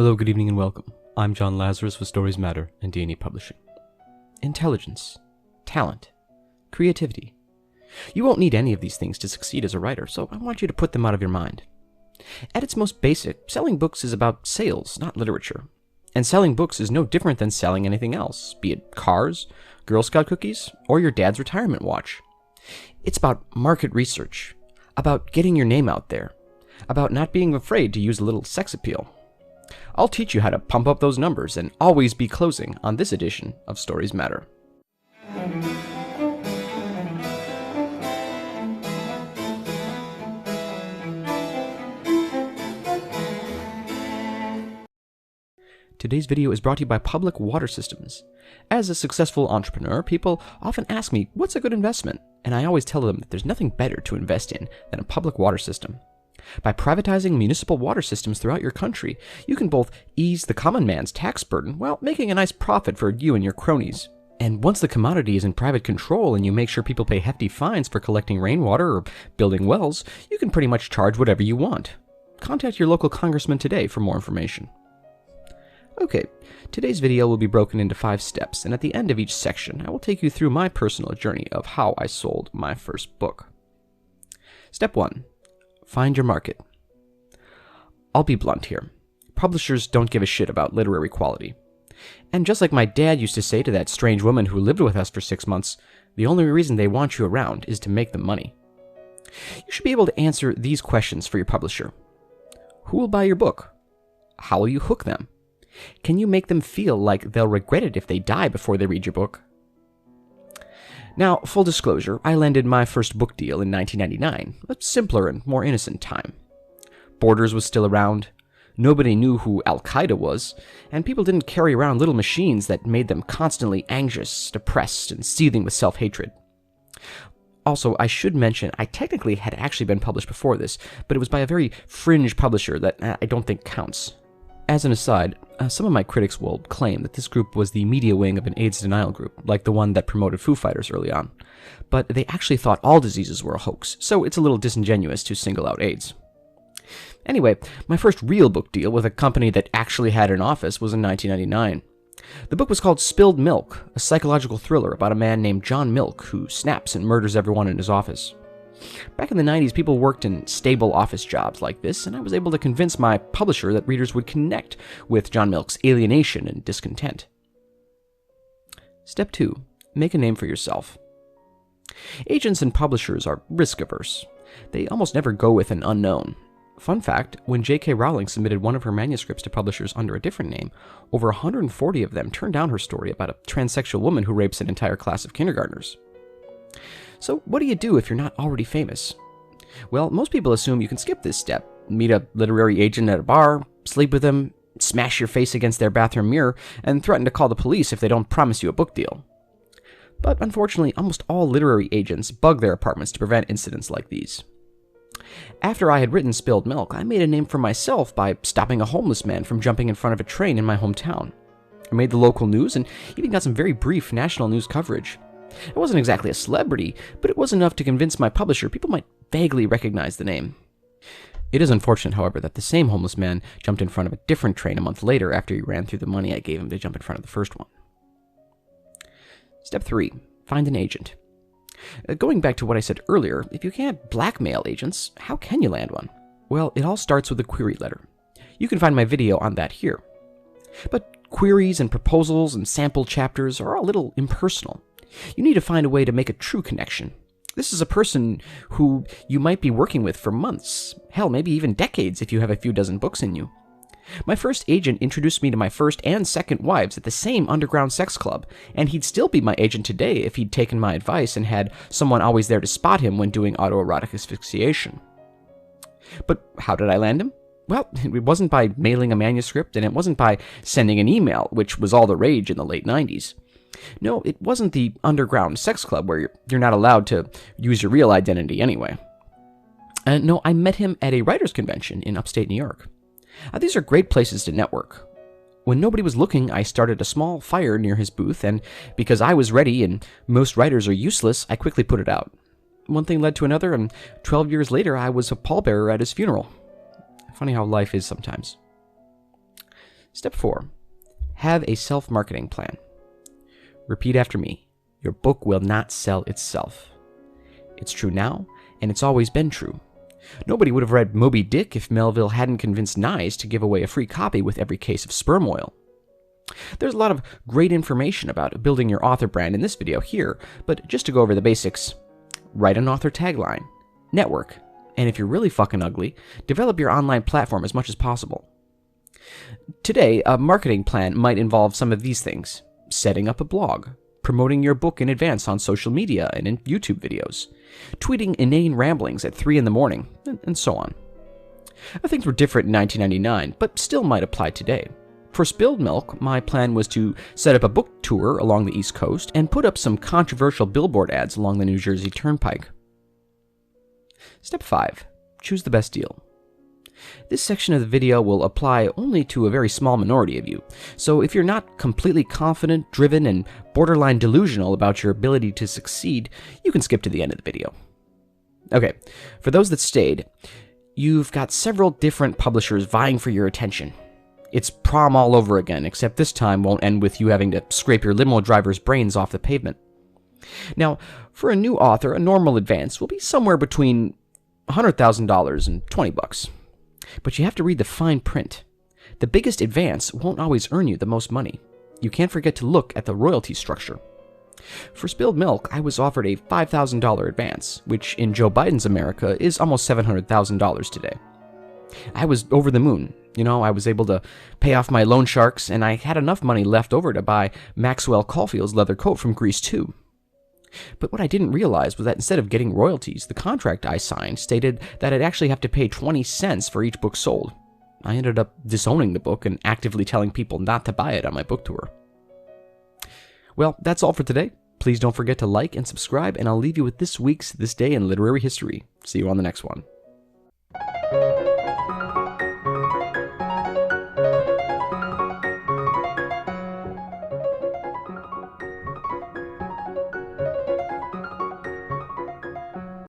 Hello, good evening, and welcome. I'm John Lazarus with Stories Matter and D&E Publishing. Intelligence, talent, creativity. You won't need any of these things to succeed as a writer, so I want you to put them out of your mind. At its most basic, selling books is about sales, not literature. And selling books is no different than selling anything else, be it cars, Girl Scout cookies, or your dad's retirement watch. It's about market research, about getting your name out there, about not being afraid to use a little sex appeal. I'll teach you how to pump up those numbers and always be closing on this edition of Stories Matter. Today's video is brought to you by Public Water Systems. As a successful entrepreneur, people often ask me, what's a good investment? And I always tell them that there's nothing better to invest in than a public water system. By privatizing municipal water systems throughout your country, you can both ease the common man's tax burden while making a nice profit for you and your cronies. And once the commodity is in private control and you make sure people pay hefty fines for collecting rainwater or building wells, you can pretty much charge whatever you want. Contact your local congressman today for more information. Okay, today's video will be broken into 5 steps, and at the end of each section, I will take you through my personal journey of how I sold my first book. Step 1. Find your market. I'll be blunt here. Publishers don't give a shit about literary quality. And just like my dad used to say to that strange woman who lived with us for 6 months, the only reason they want you around is to make them money. You should be able to answer these questions for your publisher. Who will buy your book? How will you hook them? Can you make them feel like they'll regret it if they die before they read your book? Now, full disclosure, I landed my first book deal in 1999, a simpler and more innocent time. Borders was still around, nobody knew who Al-Qaeda was, and people didn't carry around little machines that made them constantly anxious, depressed, and seething with self-hatred. Also, I should mention, I technically had actually been published before this, but it was by a very fringe publisher that I don't think counts. As an aside, some of my critics will claim that this group was the media wing of an AIDS denial group, like the one that promoted Foo Fighters early on. But they actually thought all diseases were a hoax, so it's a little disingenuous to single out AIDS. Anyway, my first real book deal with a company that actually had an office was in 1999. The book was called Spilled Milk, a psychological thriller about a man named John Milk who snaps and murders everyone in his office. Back in the 90s, people worked in stable office jobs like this, and I was able to convince my publisher that readers would connect with John Milk's alienation and discontent. Step 2. Make a name for yourself. Agents and publishers are risk-averse. They almost never go with an unknown. Fun fact, when J.K. Rowling submitted one of her manuscripts to publishers under a different name, over 140 of them turned down her story about a transsexual woman who rapes an entire class of kindergartners. So what do you do if you're not already famous? Well, most people assume you can skip this step, meet a literary agent at a bar, sleep with them, smash your face against their bathroom mirror, and threaten to call the police if they don't promise you a book deal. But unfortunately, almost all literary agents bug their apartments to prevent incidents like these. After I had written Spilled Milk, I made a name for myself by stopping a homeless man from jumping in front of a train in my hometown. I made the local news and even got some very brief national news coverage. I wasn't exactly a celebrity, but it was enough to convince my publisher people might vaguely recognize the name. It is unfortunate, however, that the same homeless man jumped in front of a different train a month later after he ran through the money I gave him to jump in front of the first one. Step 3. Find an agent. Going back to what I said earlier, if you can't blackmail agents, how can you land one? Well, it all starts with a query letter. You can find my video on that here. But queries and proposals and sample chapters are all a little impersonal. You need to find a way to make a true connection. This is a person who you might be working with for months, hell, maybe even decades if you have a few dozen books in you. My first agent introduced me to my first and second wives at the same underground sex club, and he'd still be my agent today if he'd taken my advice and had someone always there to spot him when doing autoerotic asphyxiation. But how did I land him? Well, it wasn't by mailing a manuscript, and it wasn't by sending an email, which was all the rage in the late 90s. No, it wasn't the underground sex club where you're not allowed to use your real identity anyway. No, I met him at a writers' convention in upstate New York. These are great places to network. When nobody was looking, I started a small fire near his booth, and because I was ready and most writers are useless, I quickly put it out. One thing led to another, and 12 years later, I was a pallbearer at his funeral. Funny how life is sometimes. Step 4. Have a self-marketing plan. Repeat after me. Your book will not sell itself. It's true now, and it's always been true. Nobody would have read Moby Dick if Melville hadn't convinced Nyes to give away a free copy with every case of sperm oil. There's a lot of great information about building your author brand in this video here, but just to go over the basics, write an author tagline, network, and if you're really fucking ugly, develop your online platform as much as possible. Today, a marketing plan might involve some of these things: setting up a blog, promoting your book in advance on social media and in YouTube videos, tweeting inane ramblings at 3 in the morning, and so on. Things were different in 1999, but still might apply today. For Spilled Milk, my plan was to set up a book tour along the East Coast and put up some controversial billboard ads along the New Jersey Turnpike. Step 5. Choose the best deal. This section of the video will apply only to a very small minority of you, so if you're not completely confident, driven, and borderline delusional about your ability to succeed, you can skip to the end of the video. Okay, for those that stayed, you've got several different publishers vying for your attention. It's prom all over again, except this time won't end with you having to scrape your limo driver's brains off the pavement. Now, for a new author, a normal advance will be somewhere between $100,000 and $20. But you have to read the fine print. The biggest advance won't always earn you the most money. You can't forget to look at the royalty structure. For Spilled Milk, I was offered a $5,000 advance, which in Joe Biden's America is almost $700,000 today. I was over the moon. I was able to pay off my loan sharks, and I had enough money left over to buy Maxwell Caulfield's leather coat from Greece too. But what I didn't realize was that instead of getting royalties, the contract I signed stated that I'd actually have to pay 20 cents for each book sold. I ended up disowning the book and actively telling people not to buy it on my book tour. Well, that's all for today. Please don't forget to like and subscribe, and I'll leave you with this week's This Day in Literary History. See you on the next one.